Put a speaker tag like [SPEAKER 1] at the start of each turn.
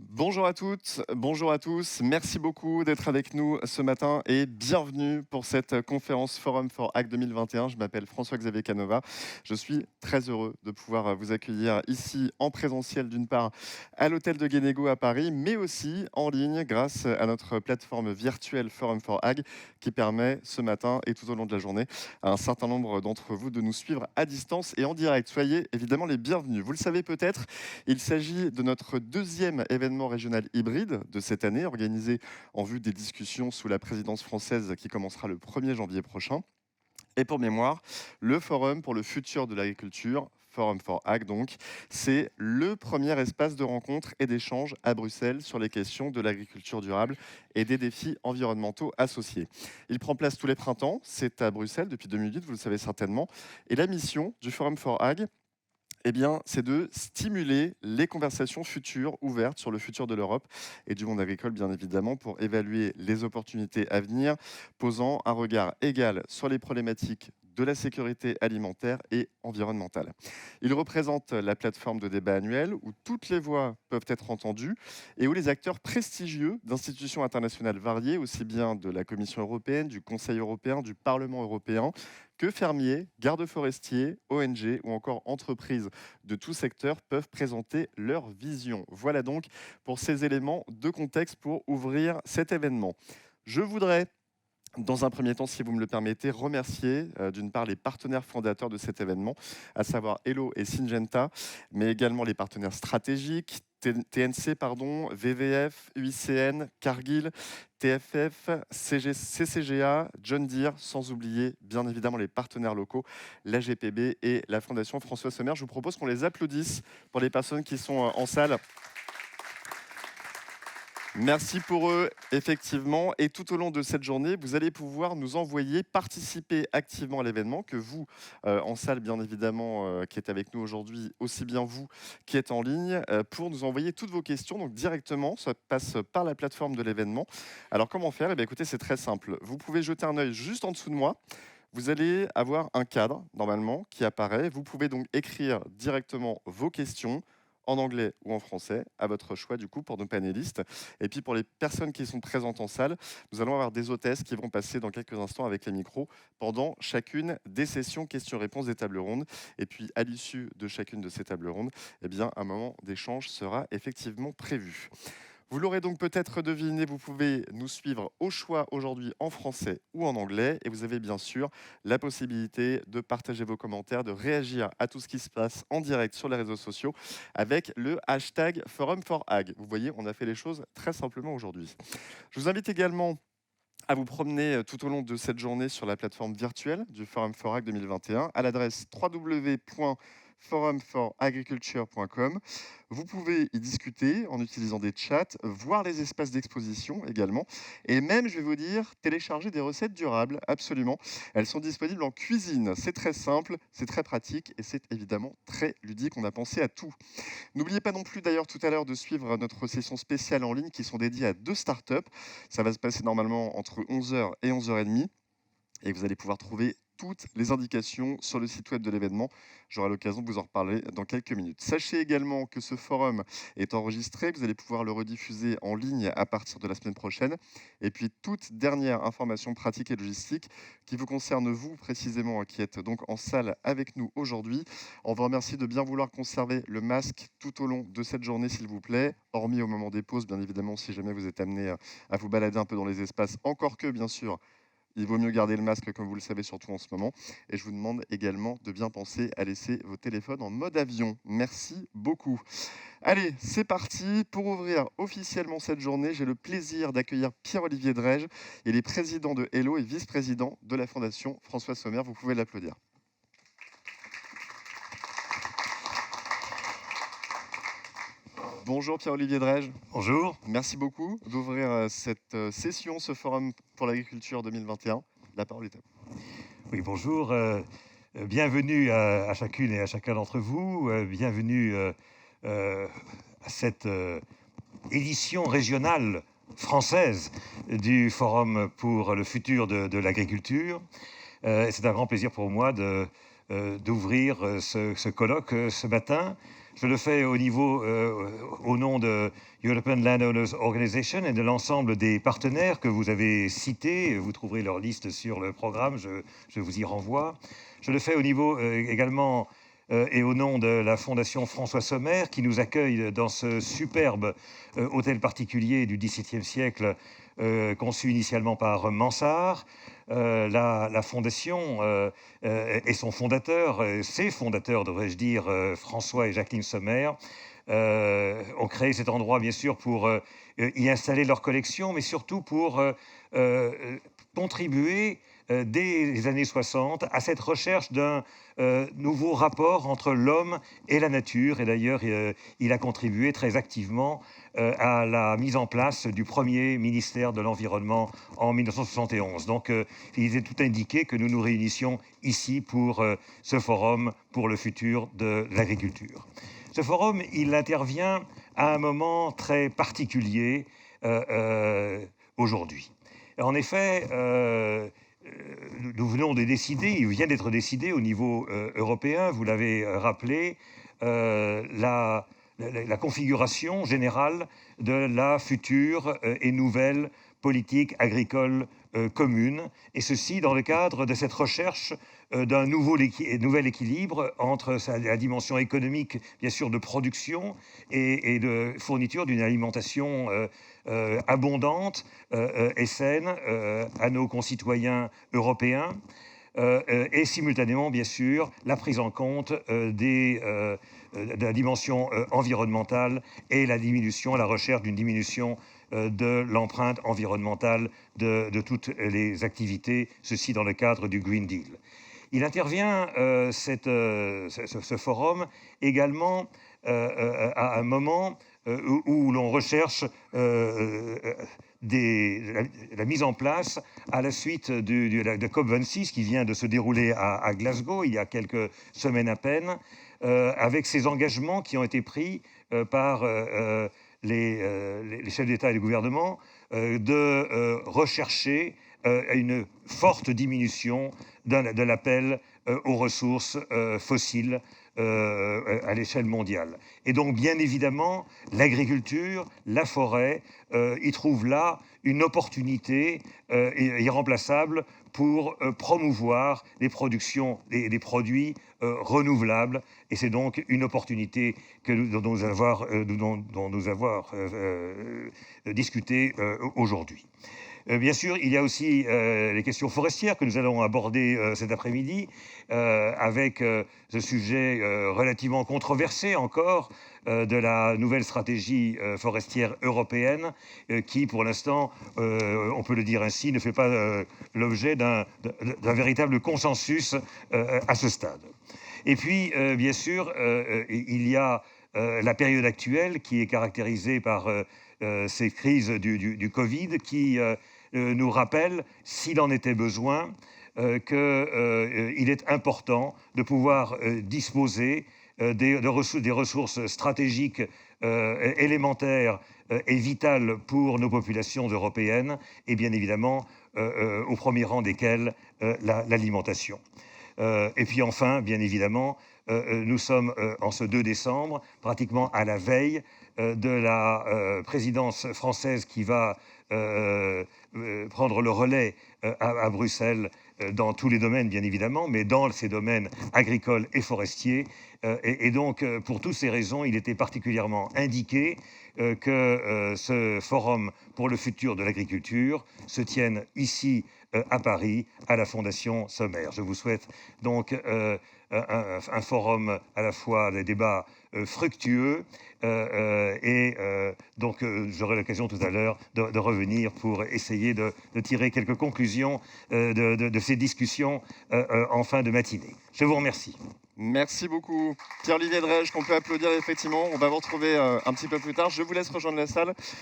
[SPEAKER 1] Bonjour à toutes, bonjour à tous. Merci beaucoup d'être avec nous ce matin et bienvenue pour cette conférence Forum for Hack 2021. Je m'appelle François-Xavier Canova. Je suis très heureux de pouvoir vous accueillir ici en présentiel d'une part à l'hôtel de Guénégo à Paris, mais aussi en ligne grâce à notre plateforme virtuelle Forum for Hack qui permet ce matin et tout au long de la journée à un certain nombre d'entre vous de nous suivre à distance et en direct. Soyez évidemment les bienvenus. Vous le savez peut-être, il s'agit de notre deuxième événement régional hybride de cette année, organisé en vue des discussions sous la présidence française qui commencera le 1er janvier prochain. Et pour mémoire, le Forum pour le futur de l'agriculture, Forum for Ag donc, c'est le premier espace de rencontre et d'échange à Bruxelles sur les questions de l'agriculture durable et des défis environnementaux associés. Il prend place tous les printemps, c'est à Bruxelles depuis 2008, vous le savez certainement, et la mission du Forum for Ag, eh bien, c'est de stimuler les conversations futures ouvertes sur le futur de l'Europe et du monde agricole, bien évidemment, pour évaluer les opportunités à venir, posant un regard égal sur les problématiques de la sécurité alimentaire et environnementale. Il représente la plateforme de débat annuel où toutes les voix peuvent être entendues et où les acteurs prestigieux d'institutions internationales variées, aussi bien de la Commission européenne, du Conseil européen, du Parlement européen, que fermiers, gardes forestiers, ONG ou encore entreprises de tout secteur peuvent présenter leur vision. Voilà donc pour ces éléments de contexte pour ouvrir cet événement. Je voudrais dans un premier temps, si vous me le permettez, remercier d'une part les partenaires fondateurs de cet événement, à savoir Hello et Syngenta, mais également les partenaires stratégiques, TNC, VVF, UICN, Cargill, TFF, CCGA, John Deere, sans oublier bien évidemment les partenaires locaux, la GPB et la Fondation François Sommer. Je vous propose qu'on les applaudisse pour les personnes qui sont en salle. Merci pour eux, effectivement. Et tout au long de cette journée, vous allez pouvoir nous envoyer, participer activement à l'événement, que vous, en salle, bien évidemment, qui êtes avec nous aujourd'hui, aussi bien vous qui êtes en ligne, pour nous envoyer toutes vos questions. Donc directement, ça passe par la plateforme de l'événement. Alors comment faire? Eh bien, écoutez, c'est très simple. Vous pouvez jeter un œil juste en dessous de moi. Vous allez avoir un cadre, normalement, qui apparaît. Vous pouvez donc écrire directement vos questions en anglais ou en français, à votre choix du coup pour nos panélistes. Et puis pour les personnes qui sont présentes en salle, nous allons avoir des hôtesses qui vont passer dans quelques instants avec les micros pendant chacune des sessions questions-réponses des tables rondes. Et puis à l'issue de chacune de ces tables rondes, eh bien, un moment d'échange sera effectivement prévu. Vous l'aurez donc peut-être deviné, vous pouvez nous suivre au choix aujourd'hui en français ou en anglais. Et vous avez bien sûr la possibilité de partager vos commentaires, de réagir à tout ce qui se passe en direct sur les réseaux sociaux avec le hashtag Forum for Ag. Vous voyez, on a fait les choses très simplement aujourd'hui. Je vous invite également à vous promener tout au long de cette journée sur la plateforme virtuelle du Forum for Ag 2021 à l'adresse www.forumforagriculture.com. Vous pouvez y discuter en utilisant des chats, voir les espaces d'exposition également, et même, je vais vous dire, télécharger des recettes durables, absolument. Elles sont disponibles en cuisine. C'est très simple, c'est très pratique et c'est évidemment très ludique. On a pensé à tout. N'oubliez pas non plus d'ailleurs tout à l'heure de suivre notre session spéciale en ligne qui sont dédiées à 2 startups. Ça va se passer normalement entre 11h et 11h30 et vous allez pouvoir trouver toutes les indications sur le site web de l'événement. J'aurai l'occasion de vous en reparler dans quelques minutes. Sachez également que ce forum est enregistré, vous allez pouvoir le rediffuser en ligne à partir de la semaine prochaine. Et puis toute dernière information pratique et logistique qui vous concerne vous précisément, qui êtes donc en salle avec nous aujourd'hui. On vous remercie de bien vouloir conserver le masque tout au long de cette journée, s'il vous plaît, hormis au moment des pauses, bien évidemment, si jamais vous êtes amené à vous balader un peu dans les espaces, encore que, bien sûr, il vaut mieux garder le masque, comme vous le savez, surtout en ce moment. Et je vous demande également de bien penser à laisser vos téléphones en mode avion. Merci beaucoup. Allez, c'est parti. Pour ouvrir officiellement cette journée, j'ai le plaisir d'accueillir Pierre-Olivier Drège. Il est président de Hello et vice-président de la Fondation François Sommer. Vous pouvez l'applaudir. Bonjour Pierre-Olivier Drège.
[SPEAKER 2] Bonjour.
[SPEAKER 1] Merci beaucoup d'ouvrir cette session, ce Forum pour l'agriculture 2021. La parole est à vous.
[SPEAKER 2] Oui, bonjour. Bienvenue à chacune et à chacun d'entre vous. Bienvenue à cette édition régionale française du Forum pour le futur de l'agriculture. C'est un grand plaisir pour moi d'ouvrir ce colloque ce matin Je le fais au nom de European Landowners Organization et de l'ensemble des partenaires que vous avez cités. Vous trouverez leur liste sur le programme, je vous y renvoie. Je le fais au niveau également et au nom de la Fondation François Sommer, qui nous accueille dans ce superbe hôtel particulier du XVIIe siècle, conçu initialement par Mansart. La Fondation et son fondateur, ses fondateurs, devrais-je dire, François et Jacqueline Sommer, ont créé cet endroit, bien sûr, pour y installer leur collection, mais surtout pour contribuer dès les années 60 à cette recherche d'un nouveau rapport entre l'homme et la nature. Et d'ailleurs, il a contribué très activement à la mise en place du premier ministère de l'Environnement en 1971. Donc, il est tout indiqué que nous nous réunissions ici pour ce forum pour le futur de l'agriculture. Ce forum, il intervient à un moment très particulier aujourd'hui. En effet, nous venons de décider, il vient d'être décidé au niveau européen, vous l'avez rappelé, la configuration générale de la future et nouvelle politique agricole commune, et ceci dans le cadre de cette recherche d'un nouvel équilibre entre la dimension économique, bien sûr, de production et de fourniture d'une alimentation abondante et saine à nos concitoyens européens, et simultanément, bien sûr, la prise en compte de la dimension environnementale et la recherche d'une diminution de l'empreinte environnementale de toutes les activités, ceci dans le cadre du Green Deal. Il intervient, ce forum, également à un moment où l'on recherche la mise en place, à la suite de COP26 qui vient de se dérouler à Glasgow il y a quelques semaines à peine, avec ces engagements qui ont été pris par les chefs d'État et de gouvernement de rechercher une forte diminution de l'appel aux ressources fossiles à l'échelle mondiale. Et donc, bien évidemment, l'agriculture, la forêt, y trouvent là une opportunité irremplaçable pour promouvoir les productions et des produits renouvelables. Et c'est donc une opportunité dont nous avons discuté aujourd'hui. Bien sûr, il y a aussi les questions forestières que nous allons aborder cet après-midi, avec ce sujet relativement controversé encore de la nouvelle stratégie forestière européenne, qui, pour l'instant, on peut le dire ainsi, ne fait pas l'objet d'un véritable consensus à ce stade. Et puis, bien sûr, il y a la période actuelle qui est caractérisée par ces crises du Covid qui nous rappelle, s'il en était besoin, qu'il est important de pouvoir disposer des ressources stratégiques élémentaires et vitales pour nos populations européennes, et bien évidemment, au premier rang desquelles l'alimentation. Et puis enfin, bien évidemment, nous sommes en ce 2 décembre, pratiquement à la veille de la présidence française qui va prendre le relais à Bruxelles dans tous les domaines, bien évidemment, mais dans ces domaines agricoles et forestiers. Et donc, pour toutes ces raisons, il était particulièrement indiqué que ce forum pour le futur de l'agriculture se tienne ici à Paris, à la Fondation Sommer. Je vous souhaite donc un forum à la fois des débats fructueux et donc j'aurai l'occasion tout à l'heure de revenir pour essayer de tirer quelques conclusions de ces discussions en fin de matinée. Je vous remercie.
[SPEAKER 1] Merci beaucoup, Pierre-Olivier Drège, qu'on peut applaudir effectivement. On va vous retrouver un petit peu plus tard. Je vous laisse rejoindre la salle.